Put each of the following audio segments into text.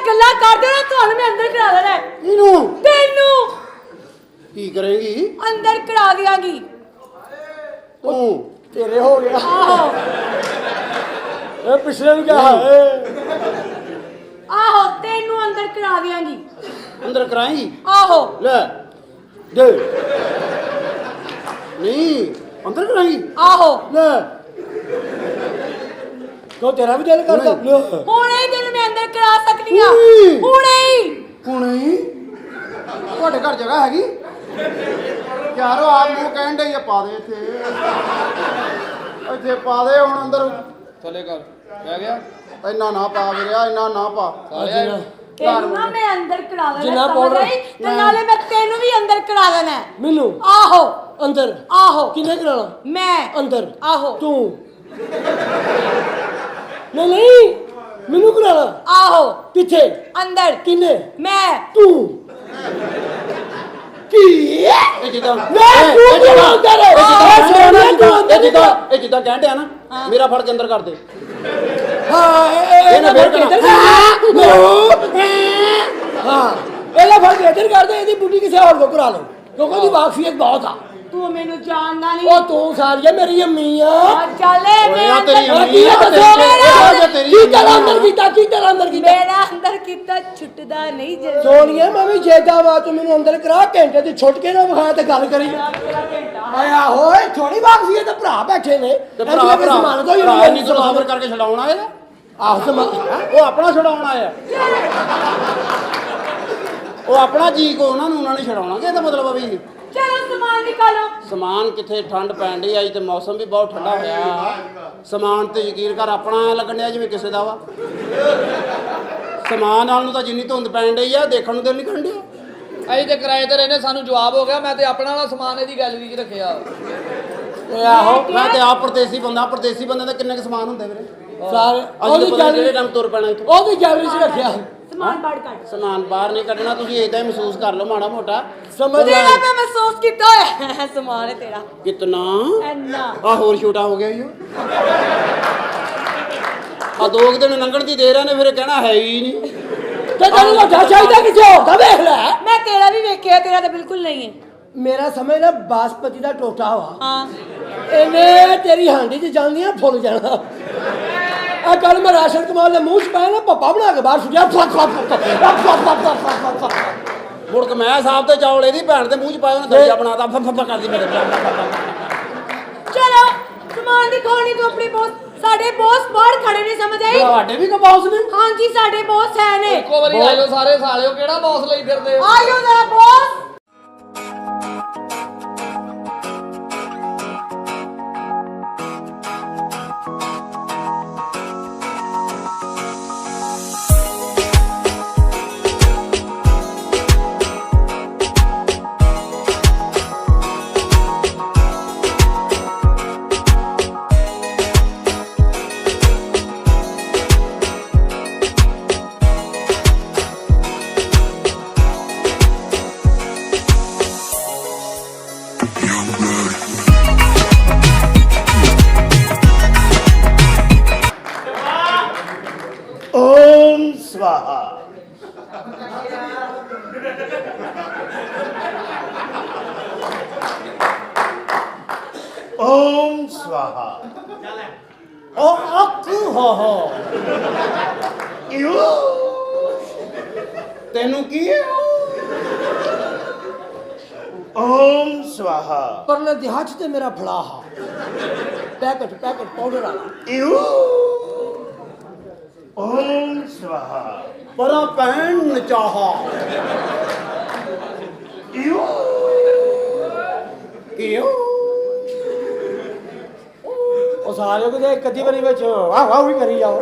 गल्ला कर दे ना थानू मैं अंदर करा देना है किनू तेनू की करेगी अंदर करा दियांगी तू तेरे हो गया आहो ए पिछले भी क्या है आहो तेनू अंदर करा दियांगी अंदर कराएगी आहो ले दे नहीं अंदर कराएगी आहो ले तो तेरा भी दिल करता ਹੁਣੇ ਹੀ ਤੈਨੂੰ ਮੈਂ ਅੰਦਰ ਕਰਾ ਸਕਦੀ ਆ ਹੁਣੇ। ਹੁਣੇ ਹੀ ਹੁਣੇ ਤੁਹਾਡੇ ਘਰ ਜਗ੍ਹਾ ਹੈਗੀ ਯਾਰੋ ਆਪ ਨੂੰ ਕਹਿਣ ਦੇ ਆ ਪਾ ਦੇ ਇੱਥੇ ਪਾ ਦੇ ਹੁਣ ਅੰਦਰ ਥੱਲੇ ਕਰ ਪੈ ਗਿਆ ਇੰਨਾ ਨਾ ਪਾ ਵੀਰਿਆ ਇੰਨਾ ਨਾ ਪਾ ਤੈਨੂੰ ਨਾ ਮੈਂ ਅੰਦਰ ਕਰਾ ਦੇਣਾ ਜਿੰਨਾ ਸਮਝ ਪਾਊਡਰ- ਆਈ ਤੇ ਨਾਲੇ ਮੈਂ ਤੈਨੂੰ ਵੀ ਅੰਦਰ ਕਰਾ ਦੇਣਾ ਹੈ। ਮੈਨੂੰ ਆਹੋ ਅੰਦਰ ਆਹੋ ਕਿੰਨੇ ਕਰਾਣਾ ਮੈਂ ਅੰਦਰ ਆਹੋ ਤੂੰ ਨਹੀਂ ਮੈਨੂੰ ਕਰਾਣਾ ਆਹੋ ਕਿੱਥੇ ਅੰਦਰ ਕਿੰਨੇ ਮੈਂ ਤੂੰ ਕੀ ਇਹ ਜਿੱਦਾਂ ਮੈਂ ਤੂੰ ਕਿਉਂ ਅੰਦਰ ਇਹ ਜਿੱਦਾਂ ਕਹਿਣ ਡਿਆ ਨਾ ਮੇਰਾ ਫੜ ਕੇ ਅੰਦਰ ਕਰ ਦੇ ਹਾਂ ਇਹਨੇ ਫੇਰ ਕਰਨਾ ਹਾਂ ਇਹਦਾ ਫਰਕ ਇੱਧਰ ਕਰਦੇ ਇਹਦੀ ਬੁੱਢੀ ਕਿਸੇ ਹੋਰ ਕੋ ਕਰਾ ਲਓ ਕਿਉਂਕਿ ਉਹਦੀ ਵਾਕਫੀਅਤ ਬਹੁਤ ਆ ਤੂੰ ਮੈਨੂੰ ਜਾਣਦਾ ਨਹੀਂ ਉਹ ਤੂੰ ਸਾਰੀਆ ਮੇਰੀ ਅੰਮੀ ਆ ਚੱਲੇ ਓਏ ਆ ਮੈਂ ਤੇਰੀ ਅੰਦਰ ਅੰਮੀ ਆ, ਕੀ ਤੇਰਾ ਅੰਦਰ ਕੀਤਾ ਕੀ ਤੇਰਾ ਅੰਦਰ ਕੀਤਾ ਮੇਰਾ ਅੰਦਰ ਕੀਤਾ ਛੁੱਟਦਾ ਨਹੀਂ ਜੇ ਸੋਨੀਆ ਮੈਂ ਵੀ ਜੇਦਾ ਵਾ ਤੂੰ ਮੈਨੂੰ ਅੰਦਰ ਕਰਾ ਘੰਟੇ ਦੀ ਛੁੱਟ ਕੇ ਨਾ ਵਿਖਾਇਆ ਤੇ ਗੱਲ ਕਰੀ ਆਇਆ ਹੋਏ ਥੋੜੀ ਵਾਕਫੀਅਤ ਭਰਾ ਬੈਠੇ ਨੇ ਤੇ ਭਰਾ ਤੋਂ ਹੀ ਨਹੀਂ ਤੋਂ ਸਬਰ ਕਰਕੇ ਛਡਾਉਣਾ ਇਹਦਾ ਆਹ ਸਮਾਨ ਉਹ ਆਪਣਾ ਛਡਾਉਣਾ ਆ ਉਹ ਆਪਣਾ ਜੀ ਕੋ ਉਹਨਾਂ ਨੇ ਛਡਾਉਣਾ ਕਿ ਇਹਦਾ ਮਤਲਬ ਆ ਵੀ ਚਲੋ ਸਮਾਨ ਨਿਕਾਲੋ ਸਮਾਨ ਕਿੱਥੇ ਠੰਡ ਪੈਣ ਡਈ ਅੱਜ ਤੇ ਮੌਸਮ ਵੀ ਬਹੁਤ ਠੰਡਾ ਹੋਇਆ ਸਮਾਨ ਤੇ ਯਕੀਨ ਕਰ ਆਪਣਾ ਲੱਗਣ ਡਿਆ ਜਿਵੇਂ ਕਿਸੇ ਦਾ ਵਾ ਸਮਾਨ ਨਾਲ ਨੂੰ ਤਾਂ ਜਿੰਨੀ ਧੁੰਦ ਪੈਣ ਡਈ ਆ ਦੇਖਣ ਨੂੰ ਦਿਲ ਨਹੀਂ ਕਰਨ ਡਿਆ ਅਸੀਂ ਤੇ ਕਿਰਾਏ ਤੇ ਰਹਿੰਦੇ ਸਾਨੂੰ ਜਵਾਬ ਹੋ ਗਿਆ ਮੈਂ ਤੇ ਆਪਣਾ ਵਾਲਾ ਸਮਾਨ ਇਹਦੀ ਗੈਲਰੀ 'ਚ ਰੱਖਿਆ ਓਏ ਆਹੋ ਮੈਂ ਤੇ ਆਪ ਪਰਦੇਸੀ ਬੰਦੇ ਦੇ ਕਿੰਨੇ ਕੁ ਸਮਾਨ ਹੁੰਦੇ ਵੀਰੇ ਸਾਰੇ ਉਹਦੀ ਜਿਹੜੇ ਟਾਈਮ ਤੁਰ ਪੈਣਾ ਇੱਥੋਂ ਉਹਦੀ ਗੈਲਰੀ 'ਚ ਰੱਖਿਆ ਸਮਾਨ ਬਾੜ ਕੱਢ ਸਮਾਨ ਬਾਹਰ ਨਹੀਂ ਕੱਢਣਾ ਤੁਸੀਂ ਏਦਾਂ ਹੀ ਮਹਿਸੂਸ ਕਰ ਲਓ ਮਾੜਾ ਮੋਟਾ ਸਮਝ ਤੇਰਾ ਤਾਂ ਮਹਿਸੂਸ ਕੀਤਾ ਹੋਇਆ ਹੈ ਸਮਾਨ ਹੈ ਤੇਰਾ ਕਿਤਨਾ ਐਨਾ ਆ ਹੋਰ ਛੋਟਾ ਹੋ ਗਿਆ ਈ ਆ 2 ਦਿਨ ਲੰਘਣ ਦੀ ਦੇਰ ਆ ਨੇ ਫਿਰ ਕਹਿਣਾ ਹੈ ਹੀ ਨਹੀਂ ਤੇ ਤੈਨੂੰ ਵੱਡਾ ਚਾਹੀਦਾ ਕਿਸੇ ਹੋਰ ਦਾ ਵੇਖ ਲੈ ਮੈਂ ਤੇਰਾ ਵੀ ਵੇਖਿਆ ਤੇਰਾ ਤਾਂ ਬਿਲਕੁਲ ਨਹੀਂ ਹੈ ਮੇਰਾ ਸਮਝ ਨਾ ਬਾਸਪਤੀ ਦਾ ਟੋਟਾ ਵਾ ਹਾਂ ਇਹਨੇ ਤੇਰੀ ਹਾਂਡੀ 'ਚ ਜਾਂਦੀਆਂ ਫੁੱਲ ਜਾਣਾ ਆ ਕੱਲ ਮੈਂ ਰਾਸ਼ਨ ਕਮਾਲ ਦੇ ਮੂੰਹ 'ਚ ਪਾਇਆ ਨਾ ਪੱਪਾ ਬਣਾ ਕੇ ਬਾਹਰ ਸੁੱਟਿਆ ਮੁੜ ਕੇ ਮੈਂ ਸਾਹਿਬ ਤੇ ਚੌਲ ਇਹਦੀ ਭੈਣ ਦੇ ਮੂੰਹ 'ਚ ਪਾਇਆ ਉਹਨੇ ਦਰਿਆ ਬਣਾਤਾ ਫੱਫਾ ਕਰਦੀ ਮੇਰੇ ਚਲੋ ਸਮਾਨ ਦੀ ਖੋਣੀ ਤੂੰ ਆਪਣੀ ਬੌਸ ਸਾਡੇ ਬੌਸ ਬਾਹਰ ਖੜੇ ਨੇ ਸਮਝ ਆਈ ਤੁਹਾਡੇ ਵੀ ਕਬਾਉਸ ਨੇ ਹਾਂਜੀ ਸਾਡੇ ਬੌਸ ਹੈ ਨੇ ਇੱਕੋ ਵਾਰੀ ਆਇਓ ਸਾਰੇ ਸਾਲਿਓ ਕਿਹੜਾ ਬੌਸ ਲਈ ਫਿਰਦੇ ਆਇਓ ਜਰਾ ਬੌਸ ओम स्वाहा ओम स्वाहा ओ अकु हो यू ਤੈਨੂੰ ਕੀ ਹੈ ओम स्वाहा पर देहात ते मेरा फड़ा हा पैकेट पाउडर वाला यू ओम स्वाहा ਪਰਾ ਪੈਣ ਨਚਾਹਾ यू ਕਿਉਂ ਉਹ ਸਾਰੇ ਕਿਤੇ ਕਦੀ ਵਾਰੀ ਵਿੱਚ ਵਾਹ ਵਾਹ ਵੀ ਕਰੀ ਜਾਓ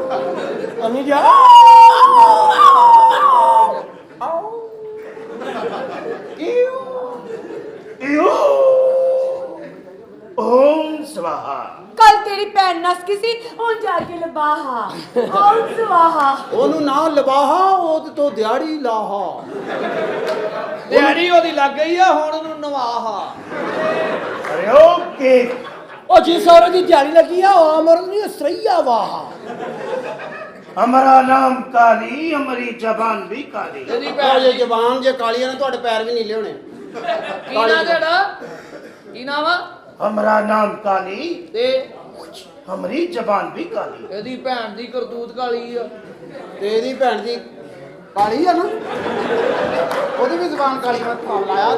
ਅੰਨੀ ਜਾ यू ओम स्वाहा ਕੱਲ ਤੇਰੀ ਭੈਣ ਨਸ ਗਈ ਸੀ ਹੁਣ ਜਾ ਕੇ ਲਬਾਹਾ ਓਮ ਸਵਾਹਾ ਉਹਨੂੰ ਨਾ ਲਵਾਹਾ ਉਹ ਤੋਂ ਦਿਹਾੜੀ ਲਾਹਾ ਦਿਹਾੜੀ ਉਹਦੀ ਲੱਗ ਗਈ ਆ ਹੁਣ ਉਹਨੂੰ ਨਵਾਹਾ अरे ओके ਉਹ ਜਿਸ ਔਰਤ ਦੀ ਦਿਹਾੜੀ ਲੱਗੀ ਆ ਉਹ ਅਮਰ ਨਹੀਂ ਸਰਈਆ ਵਾਹ हमारा नाम काली, हमारी जबान भी काली। ਇਹਦੀ ਉਹ ਭੈਣ ਜੇ ਦੀ ਜ਼ਬਾਨ ਜੇ ਕਾਲੀ ਆ ਨਾ ਤੁਹਾਡੇ ਪੈਰ ਵੀ ਨੀਲੇ ਹੋਣੇ। ਕੀ ਨਾਂ ਤੁਹਾਡਾ? ਕੀ ਨਾਮ ਆ? हमारा नाम काली, ਤੇ हमारी जबान भी काली। ਇਹਦੀ ਭੈਣ ਦੀ ਕਰਤੂਤ ਕਾਲੀ ਆ। ਤੇ ਇਹਦੀ ਭੈਣ ਦੀ ਕਾਲੀ ਆ ਨਾ, ਉਹਦੀ ਵੀ ਜ਼ਬਾਨ ਕਾਲੀ ਮੈਂ ਥਾਮ ਲਾਇਆ।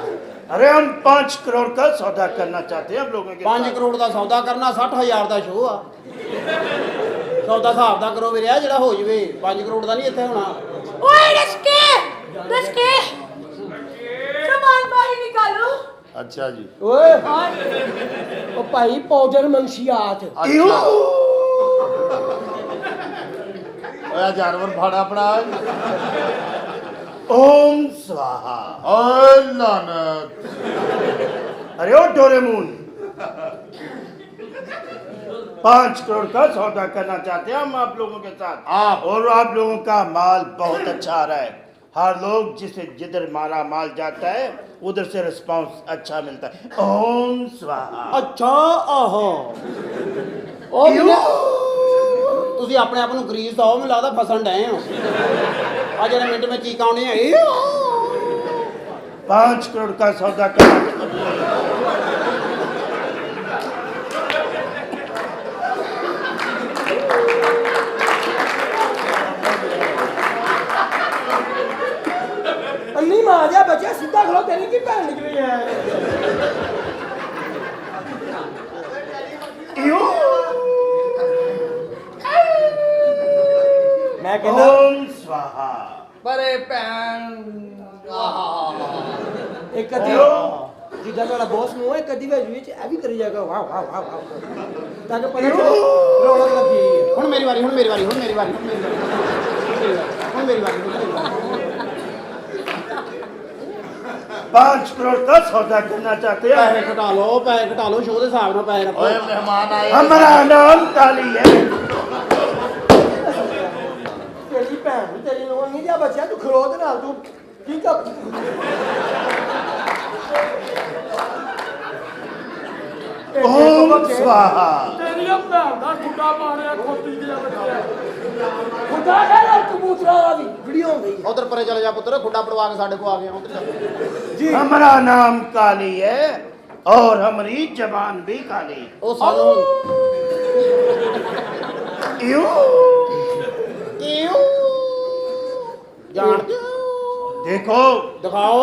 अरे हम 5 करोड़ का सौदा करना चाहते हैं आप लोगों के 5 साथ। ਕਰੋੜ ਦਾ ਸੌਦਾ ਕਰਨਾ, 60,000 ਦਾ ਸ਼ੋਅ ਆ। ਸੌਦਾ ਹਿਸਾਬ ਦਾ ਕਰੋ ਵੀਰਿਆ, ਜਿਹੜਾ ਹੋ ਜਵੇ। 5 ਕਰੋੜ ਦਾ ਨਹੀਂ ਇੱਥੇ ਹੋਣਾ। ਓਏ ਰਸਕੇ ਰਸਕੇ सामान बाहर निकालो। अच्छा जी। ਓਏ और ਉਹ ਭਾਈ ਪਾਊਡਰ ਮੰਸ਼ੀਆਤ इयो। ओए जानवर भाड़ा अपना ओम स्वाहा। ओए लानत। अरे ओ डोरेमोन, 5 करोड़ का सौदा करना चाहते हैं हम आप लोगों के साथ। और आप लोगों का माल बहुत अच्छा आ रहा है। हर लोग जिसे जिधर मारा माल जाता है उधर से रिस्पांस अच्छा मिलता है। ओम स्वाहा। ਅੱਛਾ ਆਹੋ, ਉਹ इयो। ਤੁਸੀਂ ਆਪਣੇ ਆਪ ਨੂੰ ਗਰੀਸ ਦਿਓ, ਮੈਨੂੰ ਲੱਗਦਾ ਫਸਣ ਡਏ ਹੋ। ਆ ਜਿਹੜੇ ਮਿੰਟ ਵਿੱਚ ਚੀਕਾਂ ਆਉਣੀਆਂ, ਇਹ 5 करोड़ का सौदा करना। ਅੰਨੀ ਮਾਂ ਜਾ ਬੱਚਾ ਸਿੱਧਾ ਖਲੋ, ਤੇਰੀ ਕੀ ਭੈਣ ਨਿਕਲੀ ਹੈ? इयो। ਮੈਂ ਕਹਿੰਦਾ ओम स्वाहा। ਪਰ ਇਹ ਭੈਣ ਆਹਾ ਇੱਕ ਅੱਧੀ ਜਿੱਦਾਂ ਤੁਹਾਡਾ ਬੌਸ ਨੂੰ ਹੈ, ਕਦੀ ਵਿੱਚ ਇਹ ਵੀ ਕਰੀ ਜਾਏਗਾ ਵਾਹ ਵਾਹ ਵਾਹ ਵਾਹ, ਤਾਂ ਕਿ ਪਤਾ ਚੱਲੇ ਰੌਣਕ ਲੱਗੀ ਹੈ। ਹੁਣ ਮੇਰੀ ਵਾਰੀ, ਹੁਣ ਮੇਰੀ ਵਾਰੀ, ਹੁਣ ਮੇਰੀ ਵਾਰੀ, ਹੁਣ ਮੇਰੀ ਵਾਰੀ, ਹੁਣ ਮੇਰੀ ਵਾਰੀ, ਹੁਣ ਮੇਰੀ ਵਾਰੀ। 5 करोड़ का सौदा करना चाहते ਪੈਸੇ हैं। ਘਟਾ ਲਓ, ਪੈਸੇ ਘਟਾ ਲਓ, ਸ਼ੋਅ ਦੇ ਹਿਸਾਬ ਨਾਲ ਪੈਸੇ ਰੱਖੋ। ओए मेहमान आए। हमारा नाम काली है। ਤੇਰੀ ਭੈਣ ਨੂੰ, ਤੇਰੀ ਨੂੰ ਨਹੀਂ ਜਾ ਬੱਚਾ, ਤੂੰ ਖਲੋ ਦੇ ਨਾਲ, ਤੂੰ ਕੀ ਕਰ ओम स्वाहा। ਤੇਰੀਆਂ ਭੈਣ ਦਾ ਖੁੱਡਾ ਮਾਰਿਆ ਖੋਤੀ ਜਿਹਾ ਬੱਚਾ, ਖੁੱਡਾ ਕਹਿੰਦਾ ਕਬੂਤਰਾਂ ਦਾ ਵੀ ਵੀਡੀਓ ਹੁੰਦੀ ਹੈ। ਉਧਰ ਪਰੇ ਚਲੇ ਜਾ ਪੁੱਤਰ, ਖੁੱਡਾ ਪੜਵਾ ਕੇ ਸਾਡੇ ਕੋ ਆ ਗਿਆ। ਉਧਰ ਚੱਲ। हमारा नाम काली है और हमारी जबान भी काली। ਉਹ ਸਾਨੂੰ इयो। ਕਿਉਂ ਜਾਣਦੇ ਹੋ? देखो, ਦਿਖਾਓ।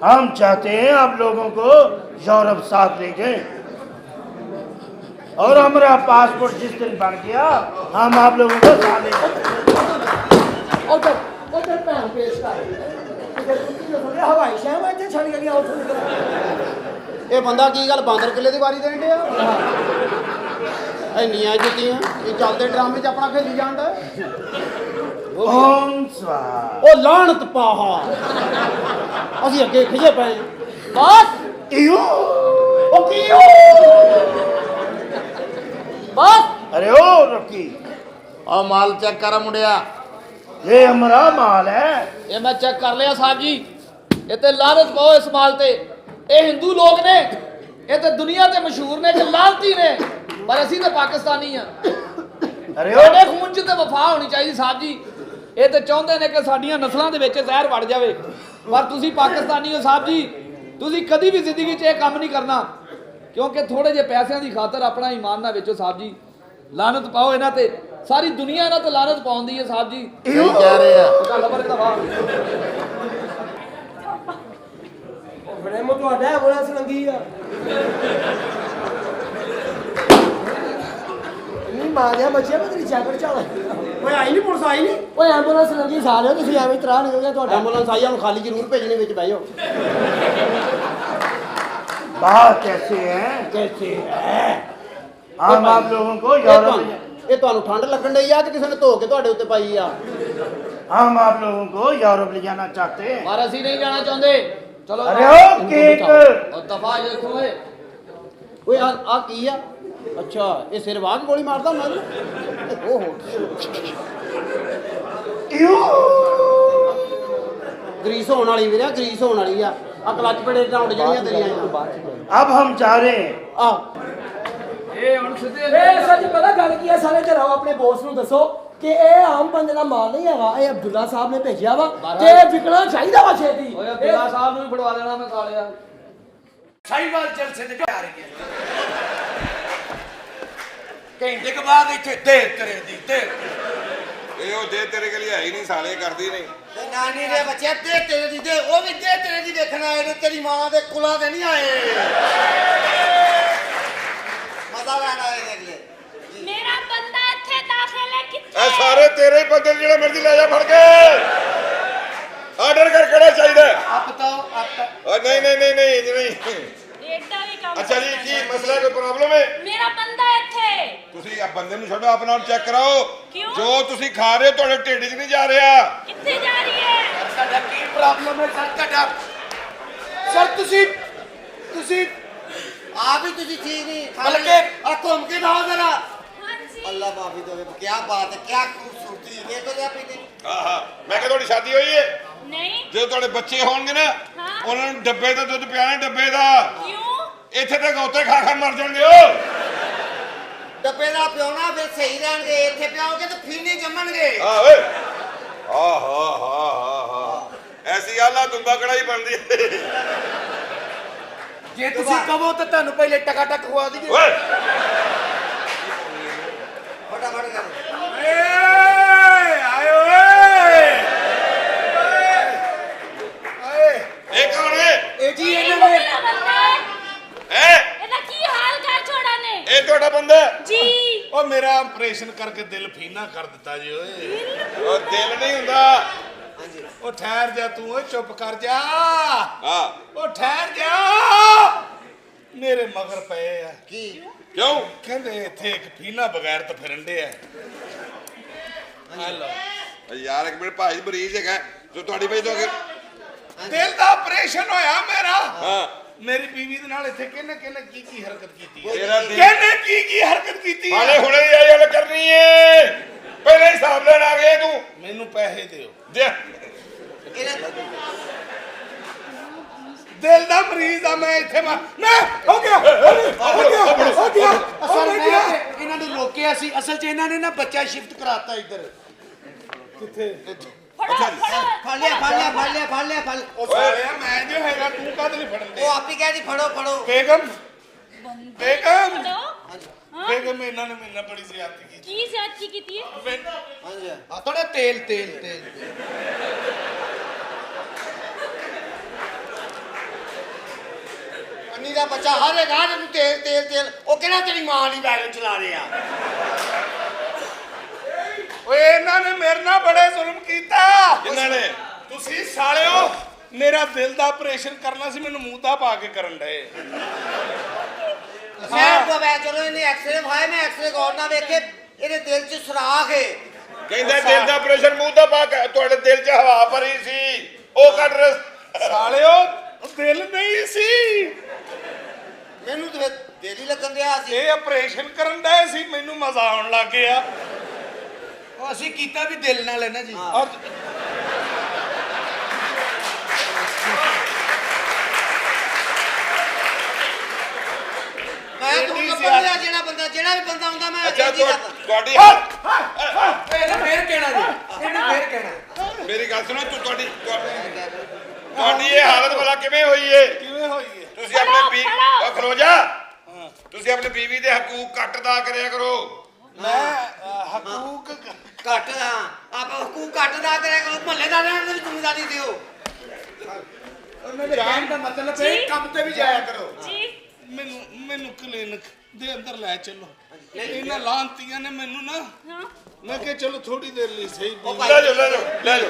हम चाहते हैं आप लोगों को यूरोप साथ ले जाएं और हमारा पासपोर्ट जिस दिन बन गया हम आप लोगों को साथ ले जाएंगे। ਉਧਰ ਭੈਣ ਪੇਸ਼ ਕਰ ਉਧਰ ਕੁੱਤੀ ਨੂੰ ਥੋੜ੍ਹਾ ਹਵਾਈ ਸ਼ਹਿਰ ਵਿੱਚ ਇੱਥੇ ਛੱਡ ਕੇ ਗਿਆ ਉੱਥੋਂ ਨਿਕਲ। ਇਹ ਬੰਦਾ ਕੀ ਗੱਲ ਬਾਂਦਰ ਕਿੱਲੇ ਦੀ ਵਾਰੀ ਦੇਣ ਡਿਆ? ਇੰਨੀਆਂ ਜੁੱਤੀਆਂ, ਇਹ ਚੱਲਦੇ ਡਰਾਮੇ 'ਚ ਆਪਣਾ ਖੇਲੀ ਜਾਂਦਾ। ओम स्वाहा। ਉਹ ਲਾਹਣਤ ਪਾਹਾ, ਅਸੀਂ ਅੱਗੇ ਖਿਜੇ ਪਏ। बस इयो। ਉਹ ਕਿਉਂ? बस अरे ओ रॉकी, और माल चेक कर मुंडिया। ये हमारा माल है। ਇਹ ਮੈਂ ਚੈੱਕ ਕਰ ਲਿਆ ਸਾਹਿਬ ਜੀ। ਇਹ ਤੇ ਲਾਨਤ ਪਾਓ ਇਸ ਮਾਲ ਤੇ। ਇਹ ਹਿੰਦੂ ਲੋਕ ਨੇ, ਇਹ ਤੇ ਦੁਨੀਆ ਤੇ ਮਸ਼ਹੂਰ ਨੇ ਕਿ ਲਾਨਤੀ ਨੇ, ਪਰ ਅਸੀਂ ਤਾਂ ਪਾਕਿਸਤਾਨੀ ਆ। अरे ओ ਸਾਡੇ ਖੂਨ 'ਚ ਤੇ ਵਫਾ ਹੋਣੀ ਚਾਹੀਦੀ ਸਾਹਿਬ ਜੀ। ਇਹ ਤੇ ਚਾਹੁੰਦੇ ਨੇ ਕਿ ਸਾਡੀਆਂ ਨਸਲਾਂ ਦੇ ਵਿੱਚ ਜ਼ਹਿਰ ਵੜ ਜਾਵੇ, ਪਰ ਤੁਸੀਂ ਪਾਕਿਸਤਾਨੀ ਹੋ ਸਾਹਿਬ ਜੀ। ਤੁਸੀਂ ਕਦੀ ਵੀ ਜ਼ਿੰਦਗੀ 'ਚ ਇਹ ਕੰਮ ਨਹੀਂ ਕਰਨਾ, ਕਿਉਂਕਿ ਥੋੜੇ ਜਿਹੇ ਪੈਸਿਆਂ ਦੀ ਖਾਤਰ ਆਪਣਾ ਈਮਾਨ ਨਾ ਵੇਚੋ ਸਾਹਿਬ ਜੀ। ਲਾਨਤ ਪਾਓ ਇਹਨਾਂ ਤੇ, ਸਾਰੀ ਦੁਨੀਆ ਇਹਨਾਂ ਤੇ ਲਾਨਤ ਪਾਉਂਦੀ ਹੈ ਸਾਹਿਬ ਜੀ। सही कह रहे हैं। ਗੱਲ ਬਰੇ ਦਾ ਵਾਹ। ਉਹ ਬੜੇ ਮੋ ਤੁਹਾਡਾ ਐਂਬੂਲੈਂਸ ਲੰਗੀ ਆ। ਨਹੀਂ ਮਾਂ ਜਾ ਬੱਚੇ ਮੈਂ ਤੇਰੀ ਜੈਕਟ ਚਾਲ ਓਏ ਆਈ ਨਹੀਂ, ਪੁਲਿਸ ਆਈ ਨਹੀਂ। ਓਏ ਐਂਬੂਲੈਂਸ ਲੰਗੀ ਸਾਰਿਓ, ਤੁਸੀਂ ਐਵੇਂ ਤਰਾ ਨਿਕਲ ਗਿਆ ਤੁਹਾਡਾ। ਐਂਬੂਲੈਂਸ ਆਈ, ਹੁਣ ਖਾਲੀ ਜ਼ਰੂਰ ਭੇਜਣੇ, ਵਿੱਚ ਬਹਿ ਜਾਓ। बात कैसे है? कैसे है? हम आप लोगों को यूरोप ਇਹ ਤੁਹਾਨੂੰ ਠੰਡ ਲੱਗਣ ਡਈ ਆ ਕਿ ਕਿਸੇ ਨੇ ਧੋ ਕੇ ਤੁਹਾਡੇ ਉੱਤੇ ਪਾਈ ਆ? हम आप लोगों को यूरोप ले जाना चाहते हैं। ਪਰ ਅਸੀਂ ਨਹੀਂ ਜਾਣਾ ਚਾਹੁੰਦੇ। ਚਲੋ अरे ओ केक। ਉਹ ਦਫਾ ਜੇ ਦੇਖੋ ਓਏ। ਓਏ ਆ ਕੀ ਆ? ਅੱਛਾ, ਇਹ ਸਿਰ ਵਾਹ ਕੇ ਗੋਲੀ ਮਾਰਦਾ ਮੈਂ। ਓਹੋ, इयो। ਗਰੀਸ ਹੋਣ ਵਾਲੀ ਵੀਰਿਆ, ਗਰੀਸ ਹੋਣ ਵਾਲੀ ਆ। ਆ ਕਲਚ ਪੇੜੇ ਡਾਉਣ ਜਿਹੜੀਆਂ ਤੇਰੀਆਂ अब हम जा रहे हैं। ਆ ਇਹ ਹੁਣ ਸਿੱਧੇ ਇਹ ਸੱਚ ਪਤਾ ਗੱਲ ਕੀ ਹੈ ਸਾਰੇ ਘਰ ਆਓ ਆਪਣੇ ਬੌਸ ਨੂੰ ਦੱਸੋ ਕਿ ਇਹ ਆਮ ਬੰਦੇ ਦਾ ਮਾਲ ਨਹੀਂ ਹੈਗਾ ਇਹ ਅਬਦੁੱਲਾ ਸਾਹਿਬ ਨੇ ਭੇਜਿਆ ਵਾ ਤੇ ਇਹ ਵਿਕਣਾ ਚਾਹੀਦਾ ਵਾ ਛੇਤੀ ਓਏ ਬਿਲਾ ਸਾਹਿਬ ਨੂੰ ਵੀ ਫੜਵਾ ਦੇਣਾ ਮੈਂ ਕਾਲਿਆ ਸਾਈਵਾਲ ਜਲਸੇ ਤੇ ਆ ਰਹੀ ਹੈ ਘੰਟੇ ਕੇ ਬਾਅਦ ਇੱਥੇ ਦੇ ਤੇਰੇ ਦੀ ਦੇ ਇਹ ਉਹ ਦੇ ਤੇਰੇ ਕੇ ਲਈ ਹੈ ਹੀ ਨਹੀਂ ਸਾਲੇ ਕਰਦੀ ਨਹੀਂ ਨਾਨੀ ਦੇ ਬੱਚੇ ਦੇ ਤੇਰੇ ਦੀ ਦੇ ਉਹ ਵੀ ਦੇ ਤੇਰੇ ਦੀ ਦੇਖਣ ਆਏ ਨੇ ਤੇਰੀ ਮਾਂ ਦੇ ਕੁਲਾਂ ਤੇ ਨਹੀਂ ਆਏ ਮਜ਼ਾ ਲੈਣ ਆਏ ਦੇਖ ਲੈ ਮੇਰਾ ਬੰਦਾ ਇੱਥੇ ਦਾਖਲ ਹੈ ਕਿੱਥੇ ਇਹ ਸਾਰੇ ਤੇਰੇ ਹੀ ਬੰਦੇ ਨੇ, ਜਿਹੜਾ ਮਰਜ਼ੀ ਲੈ ਜਾ ਫੜ ਕੇ ਆਰਡਰ ਕਰ ਕਿਹੜਾ ਚਾਹੀਦਾ ਆਪ ਬਤਾਓ ਆਪ ਓ ਨਹੀਂ ਨਹੀਂ ਨਹੀਂ ਨਹੀਂ ਇੰਜ ਨਹੀਂ ਏਡਾ ਵੀ ਕੰਮ ਅੱਛਾ ਜੀ ਕੀ ਮਸਲਾ ਕੋਈ ਪ੍ਰੋਬਲਮ ਹੈ ਮੇਰਾ ਬੰਦਾ ਇੱਥੇ ਤੁਸੀਂ ਆ ਬੰਦੇ ਨੂੰ ਛੱਡੋ ਆਪਣਾ ਚੈੱਕ ਕਰਾਓ ਕਿਉਂ? ਜੋ ਤੁਸੀਂ ਖਾ ਰਹੇ ਹੋ ਤੁਹਾਡੇ ਢਿੱਡ 'ਚ ਨਹੀਂ ਜਾ ਰਿਹਾ ਕਿੱਥੇ ਜਾ ਰਹੀ ਹੈ ਸਾਡਾ ਕੀ ਪ੍ਰੋਬਲਮ ਹੈ ਸਰ ਤੁਹਾਡਾ ਸਰ ਤੁਸੀਂ ਆਪ ਹੀ ਤੁਸੀਂ ਠੀਕ ਨਹੀਂ ਬਲਕਿ ਆ ਘੁੰਮ ਕੇ ਨਾ ਜ਼ਰਾ ਹਾਂਜੀ ਅੱਲਾ ਮਾਫੀ ਦੇਵੇ ਕੀ ਬਾਤ ਹੈ ਕੀ ਖੂਬਸੂਰਤੀ ਹੈ ਦੇਖੋ ਜਾ ਪੀਤੇ ਆਹਾ ਮੈਂ ਕਿਹਾ ਤੁਹਾਡੀ ਸ਼ਾਦੀ ਹੋਈ ਹੈ ਨਹੀਂ ਜਦੋਂ ਤੁਹਾਡੇ ਬੱਚੇ ਹੋਣਗੇ ਨਾ ਹਾਂ। ਉਹਨਾਂ ਨੂੰ ਡੱਬੇ ਦਾ ਦੁੱਧ ਪਿਆਣਾ ਡੱਬੇ ਦਾ ਕਿਉਂ ਇੱਥੇ ਤੇ ਗੋਤੇ ਖਾ ਖਾ ਮਰ ਜਾਣਗੇ ਉਹ ਡੱਬੇ ਦਾ ਪਿਉਣਾ ਫਿਰ ਸਹੀ ਰਹਿਣਗੇ ਇੱਥੇ ਪਿਆਓਗੇ ਤਾਂ ਫਿਰ ਨਹੀਂ ਜੰਮਣਗੇ ਆ ਓਏ ਆਹਾ ਐਸੀ ਆਲਾ ਦੁੰਬਾ ਕੜਾਈ ਬਣਦੀ ਹੈ। ਜੇ ਤੁਸੀਂ ਕਹੋ ਤਾਂ ਤੁਹਾਨੂੰ ਪਹਿਲੇ ਟਕਾ ਟਕ ਖਵਾ ਦਈਏ ਓਏ ਫਟਾਫਟ ਕਰ ਇਹ ਕੌਣ ਹੈ ਇਹ ਜੀ ਇਹ ਇਹਨਾਂ ਨੇ ਮੇਰਾ ਬੰਦਾ ਹੈ ਹੈ ਇਹਦਾ ਕੀ ਹਾਲ ਕਰ ਛੋੜਾ ਨੇ ਇਹ ਤੁਹਾਡਾ ਬੰਦਾ ਹੈ? ਜੀ ਉਹ ਮੇਰਾ ਆਪਰੇਸ਼ਨ ਕਰਕੇ ਦਿਲ ਫੀਨਾ ਕਰ ਦਿੱਤਾ ਜੀ ਓਏ ਉਹ ਦਿਲ ਨਹੀਂ ਹੁੰਦਾ ਉਹ ਠਹਿਰ ਜਾ ਤੂੰ ਓਏ ਚੁੱਪ ਕਰ ਜਾ ਹਾਂ ਉਹ ਠਹਿਰ ਜਾ ਮੇਰੇ ਮਗਰ ਪਏ ਆ ਕੀ ਕਿਉਂ ਕਹਿੰਦੇ ਇੱਥੇ ਇੱਕ ਫੀਨਾ ਬਗੈਰ ਤਾਂ ਫਿਰਨ ਦੇ ਆ ਹਲੋ ਯਾਰ ਇੱਕ ਮਿੰਟ ਭਾਈ ਮਰੀਜ਼ ਹੈਗਾ ਜੋ ਤੁਹਾਡੀ ਵਜ੍ਹਾ ਤੋਂ ਦਿਲ ਦਾ ਆਪਰੇਸ਼ਨ ਹੋਇਆ ਮੇਰਾ ਹਾਂ ਮੇਰੀ ਬੀਵੀ ਦੇ ਨਾਲ ਇੱਥੇ ਕਿਹਨੇ ਕੀ ਹਰਕਤ ਕੀਤੀ ਹੈ ਤੇਰਾ ਦਿਲ ਕਿਹਨੇ ਕੀ ਹਰਕਤ ਕੀਤੀ ਹਾਲੇ ਹੈ ਹੁਣੇ ਇਹ ਗੱਲ ਕਰਨੀ ਏ ਪਹਿਲੇ ਹਿਸਾਬ ਲੈਣ ਆ ਗਏ ਤੂੰ ਮੈਨੂੰ ਪੈਸੇ ਦਿਓ ਦੇ ਦਿਲ ਦਾ ਮਰੀਜ਼ ਆ ਮੈਂ ਇੱਥੇ ਨਾ ਹੋ ਗਿਆ ਅਸਲ ਮੈਂ ਇਹਨਾਂ ਨੂੰ ਰੋਕਿਆ ਸੀ ਅਸਲ 'ਚ ਇਹਨਾਂ ਨੇ ਨਾ ਬੱਚਾ ਸ਼ਿਫਟ ਕਰਾਤਾ ਇੱਧਰ ਕਿੱਥੇ ਫੜੋ ਫੜੋ ਫੜ ਲਿਆ ਉਹ ਸਾਲਿਆ ਮੈਂ ਜੋ ਹੈਗਾ ਤੂੰ ਕਾਹਦੇ ਨਹੀਂ ਫੜਨ ਦੇ ਉਹ ਆਪੀ ਕਹਿ ਦੀ ਫੜੋ ਬੇਗਮ ਬੇਗਮ ਫੜੋ ਬੇਗਮ ਇਹਨਾਂ ਨੇ ਮੇਰੇ ਨਾਲ ਬੜੀ ਜ਼ਿਆਦਤੀ ਕੀਤੀ ਕੀ ਜ਼ਿਆਦਤੀ ਕੀਤੀ ਹੈ ਹਾਂਜੀ ਆ ਥੋੜਾ ਤੇਲ ਅੰਨੀ ਦਾ ਬੱਚਾ ਹਰ ਇੱਕ ਆਜ ਨੂੰ ਤੇਲ ਉਹ ਕਿਹੜਾ ਤੇਰੀ ਮਾਂ ਦੀ ਬੈਲਨ ਚਲਾ ਰਿਹਾ ਓਏ ਇਹਨਾਂ ਨੇ ਮੇਰੇ ਨਾਲ ਬੜੇ ਜ਼ੁਲਮ ਕੀਤਾ ਕਿਹਨਾਂ ਨੇ ਤੁਸੀਂ ਸਾਲਿਓ ਮੇਰਾ ਦਿਲ ਦਾ ਆਪਰੇਸ਼ਨ ਕਰਨਾ ਸੀ ਮੈਨੂੰ ਮੂੰਹ ਦਾ ਪਾ ਕੇ ਕਰਨ ਡਏ ਮੈਂ ਕੋ ਬੈ ਚਲੋ ਇਹਨੇ ਐਕਸਰੇ ਭਾਏ ਮੈਂ ਐਕਸਰੇ ਗੌਰ ਨਾਲ ਵੇਖੇ ਇਹਦੇ ਦਿਲ 'ਚ ਸੁਰਾਖ ਹੈ ਕਹਿੰਦੇ ਦਿਲ ਦਾ ਆਪਰੇਸ਼ਨ ਮੂੰਹ ਦਾ ਪਾ ਕੇ ਤੁਹਾਡੇ ਦਿਲ 'ਚ ਹਵਾ ਭਰੀ ਸੀ ਉਹ ਕੱਢ ਰਸ ਸਾਲਿਓ ਦਿਲ ਨਹੀਂ ਸੀ ਮੈਨੂੰ ਤੇ ਦਿਲ ਹੀ ਲੱਗਣ ਦਿਆ ਸੀ ਇਹ ਆਪਰੇਸ਼ਨ ਕਰਨ ਡਏ ਸੀ ਮੈਨੂੰ ਮਜ਼ਾ ਆਉਣ ਲੱਗ ਗਿਆ ਉਹ ਅਸੀਂ ਕੀਤਾ ਵੀ ਦਿਲ ਨਾਲ ਹੈ ਨਾ ਜੀ ਔਰ ਮੈਂ ਤੂੰ ਬੰਦਾ ਜਿਹੜਾ ਵੀ ਬੰਦਾ ਹੁੰਦਾ ਮੈਂ ਅੱਛਾ ਜੀ ਰੱਖ ਤੁਹਾਡੀ ਇਹਨੇ ਫੇਰ ਕਹਿਣਾ ਜੀ ਇਹਨੇ ਫੇਰ ਕਹਿਣਾ ਮੇਰੀ ਗੱਲ ਸੁਣੋ ਤੁਹਾਡੀ ਇਹ ਹਾਲਤ ਭਲਾ ਕਿਵੇਂ ਹੋਈ ਏ ਕਿਵੇਂ ਹੋਈ ਹੈ ਤੁਸੀਂ ਆਪਣੇ ਬੀਵੀ ਖਲੋ ਜਾ ਤੁਸੀਂ ਆਪਣੀ ਬੀਵੀ ਦੇ ਹਕੂਕ ਕੱਟ ਅਦਾ ਕਰਿਆ ਕਰੋ ਮੈਂ ਹਕੂਕ ਘੱਟ ਹਾਂ ਆਪ ਹਕੂਕ ਘੱਟ ਦਾ ਕਰਿਆ ਕਰੋ ਮਹੱਲੇਦਾਰਾਂ ਨੂੰ ਵੀ ਜ਼ਿੰਮੇਵਾਰੀ ਦਿਓ ਉਹਨਾਂ ਦੇ ਕਹਿਣ ਦਾ ਮਤਲਬ ਹੈ ਕੰਮ ਤੇ ਵੀ ਜਾਇਆ ਕਰੋ ਜੀ ਮੈਨੂੰ ਕਲੀਨਿਕ ਦੇ ਅੰਦਰ ਲੈ ਚੱਲੋ ਇਹਨਾਂ ਲਾਂਤੀਆਂ ਨੇ ਮੈਨੂੰ ਨਾ ਹਾਂ ਮੈਂ ਕਿਹਾ ਚਲੋ ਥੋੜੀ ਦੇਰ ਲਈ ਸਹੀ ਲੈ ਜਾਓ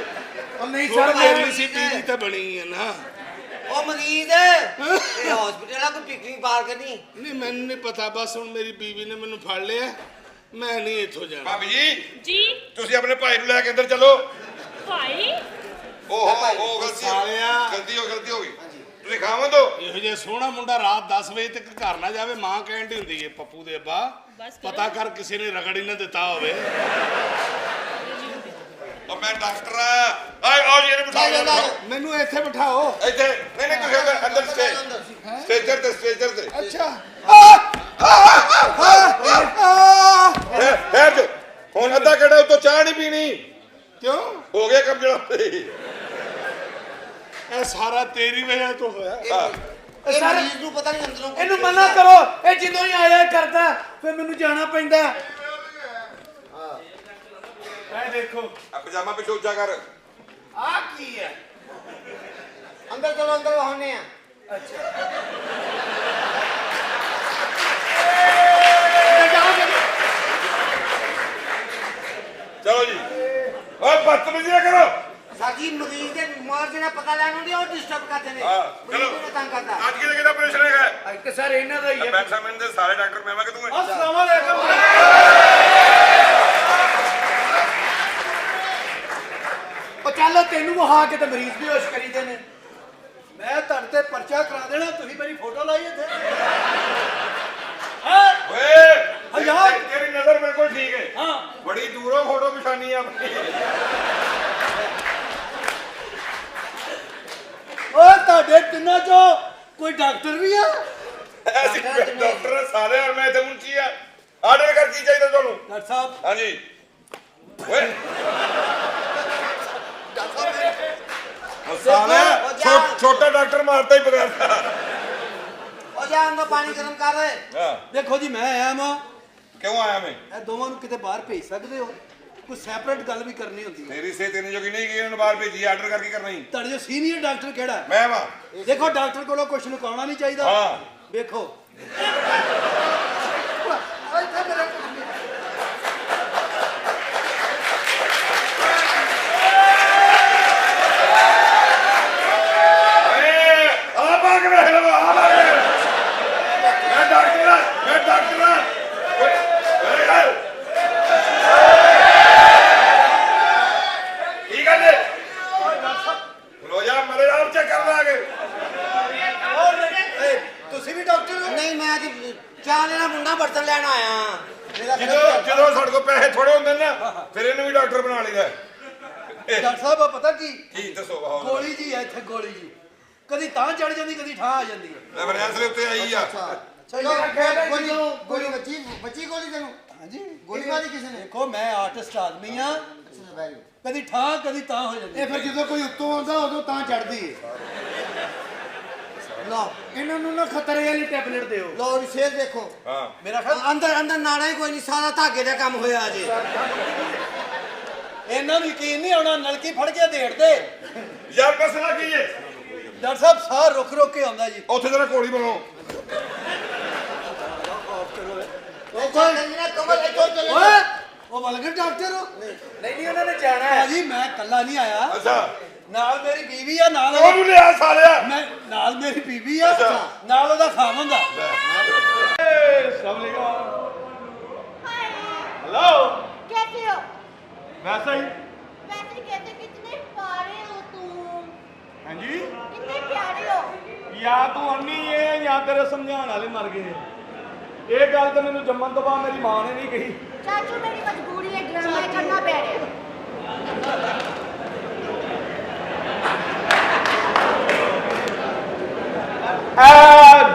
ਉਹ ਨਹੀਂ ਥੋੜੀ ਸਰ ਦੇਰ ਲਈ ਸੀ ਬੀਵੀ ਤਾਂ ਬਣੀ ਹੈ ਨਾ ਉਹ ਮਰੀਜ਼ ਇਹ ਹਸਪੀਟਲ ਆ ਕੋਈ ਪਿਕਨਿਕ ਪਾਰ ਕਰਨੀ ਨਹੀਂ ਮੈਨੂੰ ਨਹੀਂ ਪਤਾ ਬਸ ਹੁਣ ਮੇਰੀ ਬੀਵੀ ਨੇ ਮੈਨੂੰ ਫੜ ਲਿਆ ਮੈਂ ਨਹੀਂ ਇੱਥੋਂ ਜਾਣਾ ਭਾਬੀ ਜੀ ਜੀ ਤੁਸੀਂ ਆਪਣੇ ਭਾਈ ਨੂੰ ਲੈ ਕੇ ਅੰਦਰ ਚਲੋ ਭਾਈ ਉਹ ਗਲਤੀ ਹੋ ਗਈ ਤੁਸੀਂ ਖਾਵਾਂ ਦੋ ਇਹੋ ਜਿਹਾ ਸੋਹਣਾ ਮੁੰਡਾ ਰਾਤ 10 ਵਜੇ ਤੱਕ ਘਰ ਨਾ ਜਾਵੇ ਮਾਂ ਕਹਿਣ ਦੀ ਹੁੰਦੀ ਏ ਪੱਪੂ ਦੇ ਅੱਬਾ ਪਤਾ ਕਰ ਕਿਸੇ ਨੇ ਰਗੜ ਹੀ ਨਾ ਦਿੱਤਾ ਹੋਵੇ ਉਹ ਮੈਂ ਡਾਕਟਰ ਆ ਆਓ ਜੀ ਇਹਨੂੰ ਬਿਠਾਓ ਮੈਨੂੰ ਇੱਥੇ ਬਿਠਾਓ ਇੱਥੇ ਨਹੀਂ ਤੁਸੀਂ ਅੰਦਰ ਸਟੇਜਰ ਤੇ ਅੱਛਾ ਠਹਿਰ ਜਾ ਹੁਣ ਅੱਧਾ ਘੰਟਾ ਉਤੋਂ ਚਾਹ ਨਹੀਂ ਪੀਣੀ क्यों? ਹੋ ਗਿਆ ਕੰਮ ਜਿਹੜਾ ਇਹ ਸਾਰਾ ਤੇਰੀ ਵਜ੍ਹਾ ਤੋਂ ਹੋਇਆ ਇਹ ਮਰੀਜ਼ ਨੂੰ ਪਤਾ ਨਹੀਂ ਅੰਦਰੋਂ ਇਹਨੂੰ ਮਨਾ ਕਰੋ, ਇਹ ਜਦੋਂ ਹੀ ਆਇਆ ਕਰਦਾ ਫਿਰ ਮੈਨੂੰ ਜਾਣਾ ਪੈਂਦਾ। ਇਹ ਦੇਖੋ ਆ ਪਜਾਮਾ ਪਿੱਛੇ ਉੱਚਾ ਕਰ आ की है? ਅੰਦਰ ਚਲੋ ਅੰਦਰ ਹੋਣੇ ਆ ਚਲੋ ਜੀ ਓਏ ਬਦਤਮੀਜ਼ੀ ਨਾ ਕਰੋ ਸਾਡੀ ਮਰੀਜ਼ ਦੇ ਬਿਮਾਰ ਜਿਹੜਾ ਪਤਾ ਲੈਣ ਹੁੰਦੀ ਉਹ ਡਿਸਟਰਬ ਕਰਦੇ ਨੇ ਹਾਂ ਮਰੀਜ਼ ਚਲੋ ਨੂੰ ਤੰਗ ਕਰਦਾ ਅੱਜ ਕਿਹਦਾ ਆਪਰੇਸ਼ਨ ਹੈਗਾ ਇੱਕ ਸਰ ਇਹਨਾਂ ਦਾ ਹੀ ਹੈ। ਬੈਂਕ ਸਾਹਮਣੇ ਦੇ ਸਾਰੇ ਡਾਕਟਰ ਮੈਂ ਕਿ ਤੂੰ अस्सलाम वालेकुम। ਉਹ ਚੱਲ ਤੈਨੂੰ ਵਹਾ ਕੇ ਤੇ ਮਰੀਜ਼ ਬੇਹੋਸ਼ ਕਰੀਦੇ ਨੇ। ਮੈਂ ਤੁਹਾਡੇ ਤੇ ਪਰਚਾ ਕਰਾ ਦੇਣਾ, ਤੁਸੀਂ ਮੇਰੀ ਫੋਟੋ ਲਾਈ ਇੱਥੇ। ਓਏ ਯਾਰ। ਤੇਰੀ ਨਜ਼ਰ ਬਿਲਕੁਲ ਠੀਕ ਹੈ ਹਾਂ ਬੜੀ ਦੂਰੋਂ ਫੋਟੋ ਪਛਾਣੀ ਆ ਆਪਣੀ ਓਏ ਤੁਹਾਡੇ ਤਿੰਨਾਂ ਚੋਂ ਕੋਈ ਡਾਕਟਰ ਵੀ ਆ? ਐਸੀ ਡਾਕਟਰ ਸਾਰੇ ਔਰ ਮੈਂ ਇੱਥੇ ਮੁੰਚੀ ਆ ਆਰਡਰ ਕਰ ਕੀ ਚਾਹੀਦਾ ਤੁਹਾਨੂੰ ਡਾਕਟਰ ਸਾਹਿਬ ਹਾਂਜੀ ਓਏ ਸਾਲੇ ਛੋਟਾ ਡਾਕਟਰ ਮਾਰਤਾ ਹੀ ਬਗਾਰਦਾ ਉਹ ਜਾ ਅੰਦਰ ਪਾਣੀ ਗਰਮ ਕਰ ਰਹੇ ਹਾਂ ਦੇਖੋ ਜੀ, ਮੈਂ ਆਇਆ ਵਾਂ, ਕਿਉਂ ਆਇਆ ਮੈਂ ਇਹ ਦੋਵਾਂ ਨੂੰ ਕਿਤੇ ਬਾਹਰ ਭੇਜ ਸਕਦੇ ਹੋ? ਕੋਈ ਸੈਪਰੇਟ ਗੱਲ ਵੀ ਕਰਨੀ ਹੁੰਦੀ ਹੈ। ਮੇਰੀ ਸਿਹਤ ਇੰਨੀ ਜੋਗੀ ਨਹੀਂ ਗਈ ਉਹਨੂੰ ਬਾਹਰ ਭੇਜੀ ਆਰਡਰ ਕਰਕੇ ਕਰਨਾ ਹੀ ਤੁਹਾਡੇ ਜੋ ਸੀਨੀਅਰ ਡਾਕਟਰ ਕਿਹੜਾ ਹੈ? ਮੈਂ ਵਾ ਦੇਖੋ ਡਾਕਟਰ ਕੋਲੋਂ ਕੁਝ ਲੁਕਾਉਣਾ ਨਹੀਂ ਚਾਹੀਦਾ। ਹਾਂ ਵੇਖੋ ਆ ਪਾ ਕੇ ਵੇਖ ਲਓ ਆ ਪਾ ਕੇ ਮੈਂ ਡਾਕਟਰ ਆ ਕੀ ਗੱਲ ਹੈ ਲੋ ਜਾ ਮਰੇ ਆਪ ਚੈੱਕ ਕਰ ਲਾਂਗੇ ਤੁਸੀਂ ਵੀ ਡਾਕਟਰ ਹੋ? ਨਹੀਂ ਮੈਂ ਅੱਜ ਚਾਹ ਲੈਣਾ ਮੁੰਡਾ ਬਰਤਨ ਲੈਣ ਆਇਆ ਮੇਰਾ ਜਦੋਂ ਸਾਡੇ ਕੋਲ ਪੈਸੇ ਥੋੜੇ ਹੁੰਦੇ ਨੇ ਨਾ ਫਿਰ ਇਹਨੂੰ ਵੀ ਡਾਕਟਰ ਬਣਾ ਲਈਦਾ ਡਾਕਟਰ ਸਾਹਿਬ ਆ ਪਤਾ ਕੀ ਦੱਸੋ ਬਾਹਰ ਗੋਲੀ ਜੀ ਹੈ ਇੱਥੇ, ਗੋਲੀ ਜੀ ਕਦੀ ਤਾਂ ਚੜ ਜਾਂਦੀ ਕਦੀ ਠਾਂ ਆ ਜਾਂਦੀ ਹੈ। ਐਮਰਜੈਂਸੀ ਉੱਤੇ ਆਈ ਆ ਚਲੋ ਗੋਲੀ ਬੱਚੀ ਗੋਲੀ ਤੈਨੂੰ ਹਾਂਜੀ ਗੋਲੀ ਮਾਰੀ ਕਿਸੇ ਨੇ ਦੇਖੋ ਮੈਂ ਆਰਟਿਸਟ ਆਦਮੀ ਆ, ਕਦੀ ਠਾਂ ਕਦੀ ਤਾਂ ਹੋ ਜਾਂਦੀ। ਇਹ ਫਿਰ ਜਦੋਂ ਕੋਈ ਉੱਤੋਂ ਆਉਂਦਾ ਉਦੋਂ ਤਾਂ ਚੜਦੀ ਹੈ। ਲਓ ਇਹਨਾਂ ਨੂੰ ਨਾ ਖਤਰੇ ਵਾਲੀ ਟੈਬਲੇਟ ਦਿਓ। ਲਓ ਰਿਸ਼ੇਰ ਦੇਖੋ ਹਾਂ ਮੇਰਾ ਖਿਆਲ ਅੰਦਰ ਨਾੜਾ ਹੀ ਕੋਈ ਨਹੀਂ ਸਾਰਾ ਧਾਗੇ ਦਾ ਕੰਮ ਹੋਇਆ ਅਜੇ ਇਹਨਾਂ ਨੂੰ ਯਕੀਨ ਨਹੀਂ ਆਉਣਾ, ਨਲਕੀ ਫੜ ਕੇ ਦੇੜਦੇ। ਯਾਰ ਮਸਲਾ ਕੀ ਹੈ ਡਾਕਟਰ ਸਾਹਿਬ ਸਾਹ ਰੁਕ ਰੁਕ ਕੇ ਆਉਂਦਾ ਜੀ। ਉੱਥੇ ਜਰਾ ਕੋੜੀ ਬਣਾਓ ਓਏ ਉਹ ਵਲਗਰ ਡਾਕਟਰ ਹੋ? ਨਹੀਂ ਉਹਨਾਂ ਨੇ ਜਾਣਾ ਹੈ ਜੀ, ਮੈਂ ਇਕੱਲਾ ਨਹੀਂ ਆਇਆ, ਅੱਛਾ ਨਾਲ ਮੇਰੀ ਬੀਵੀ ਆ, ਨਾਲ ਉਹਨੂੰ ਲਿਆ ਸਾਲਿਆ ਮੈਂ ਨਾਲ ਮੇਰੀ ਬੀਵੀ ਆ, ਨਾਲ ਉਹਦਾ ਖਾਵਨ ਦਾ। हेलो कैसे हो? वैसा ही वैसे कैसे? कितने प्यारे हो तुम, हाँ जी कितने प्यारे हो। या तू अन्नी है या तेरे समझाने वाले मर गए ये गल तो मैंने जम्मन तो बाद मेरी मां ने नहीं कही चाचू मेरी मजबूरी है, ड्रामा करना पड़ रहा है।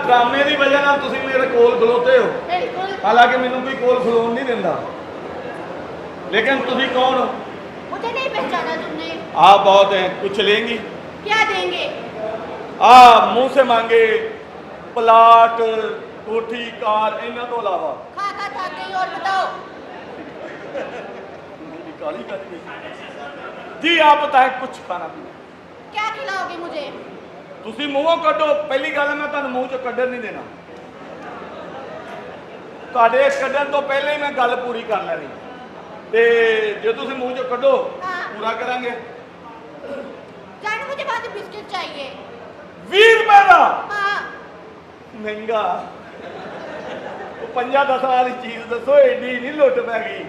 ड्रामे की वजह नाल तुसी मेरे कोल खलोते हो, बिल्कुल हालांकि मैनू कोई कोल खलोन नहीं दिंदा, लेकिन तुसी कौन हो? मुझे नहीं पहचाना तुमने। आप बहुत हैं, कुछ लेंगी? क्या देंगे? मुंह से मांगे प्लाट कोठी कार इन्हों तो अलावा खा खा खा गई, और बताओ। काली कर जी आप बताएं कुछ खाना पीना क्या खिलाओगे मुझे? तुसी मूहों कड्डो, पहली गल मैं तुहानू मूँह चो कड्डण नहीं देना, तुहाडे कड्डण तो पहले ही मैं गल पूरी कर लैनी ते जे तुसी मूँह चो कड्डो हाँ। पूरा करांगे। जानो मुझे बाद में बिस्किट चाहिए। 20 रुपए का हाँ महंगा, 5-10 वाली चीज दसो, एडी नहीं लुट पै गई,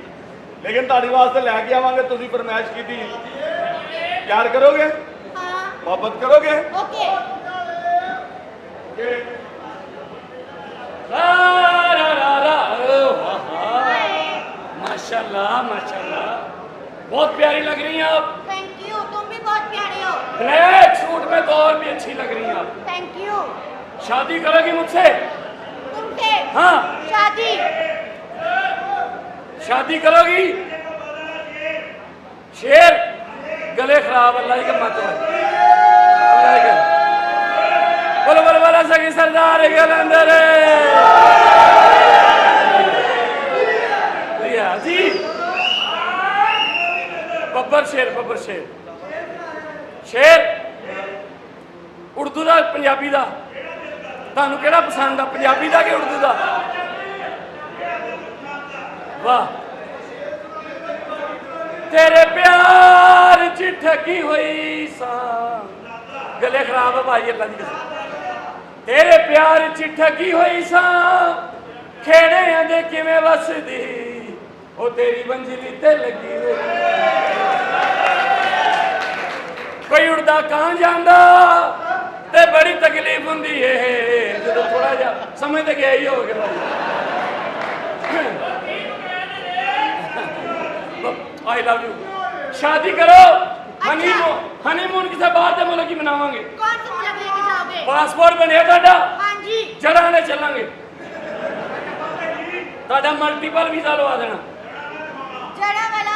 लेकिन तुहाडे वास्ते लैके आवांगे, तुसी फरमाइश कीती, प्यार करोगे, हाँ मोहब्बत करोगे? ओके। माशाल्लाह माशाल्लाह, बहुत प्यारी लग रही हैं आप। थैंक यू, तुम भी बहुत प्यारे हो। ब्लैक सूट में तो और भी अच्छी लग रही हैं आप। Thank you. शादी करोगी मुझसे? तुमसे से हाँ शादी शादी करोगी शेर गले खराब अल्लाह की मत अल्लाह के बोलो बोलो बोलो सगी सरदार गलंदर जी बब्बर शेर शेर उर्दू का पंजाबी का ਤੁਹਾਨੂੰ ਕਿਹੜਾ ਪਸੰਦ ਆ ਪੰਜਾਬੀ ਦਾ ਕਿ ਉਰਦੂ ਦਾ ਵਾਹ ਤੇਰੇ ਪਿਆਰ ਚ ਠੱਗੀ ਹੋਈ ਸਾਂ ਗਲੇ ਖਰਾਬ ਆ ਭਾਈ ਅੱਲਾ ਦੀ ਕਸਮ ਤੇਰੇ ਪਿਆਰ ਚ ਠੱਗੀ ਹੋਈ ਸਾਂ ਖੇੜਿਆਂ ਦੇ ਕਿਵੇਂ ਵਸਦੀ ਉਹ ਤੇਰੀ ਬੰਜਲੀ ਤੇ ਲੱਗੀ ਹੋਈ ਕੋਈ ਉੜਦਾ ਕਾਂ ਜਾਂਦਾ ਤੇ ਬੜੀ ਤਕਲੀਫ ਹੁੰਦੀ ਏ ਜਦੋਂ ਥੋੜਾ ਜਿਹਾ ਸਮਝ ਤੇ ਗਿਆ ਹੀ ਹੋ ਗਿਆ आई लव यू शादी करो हनीमून किसी बाहर के मुल्क ही मनावांगे कौन सा मुल्क लेके जाओगे पासपोर्ट बने ਤੁਹਾਡਾ हाँ जी जड़ा ने चलांगे ਤੁਹਾਡਾ मल्टीपल वीजा लवा देना जड़ा वाला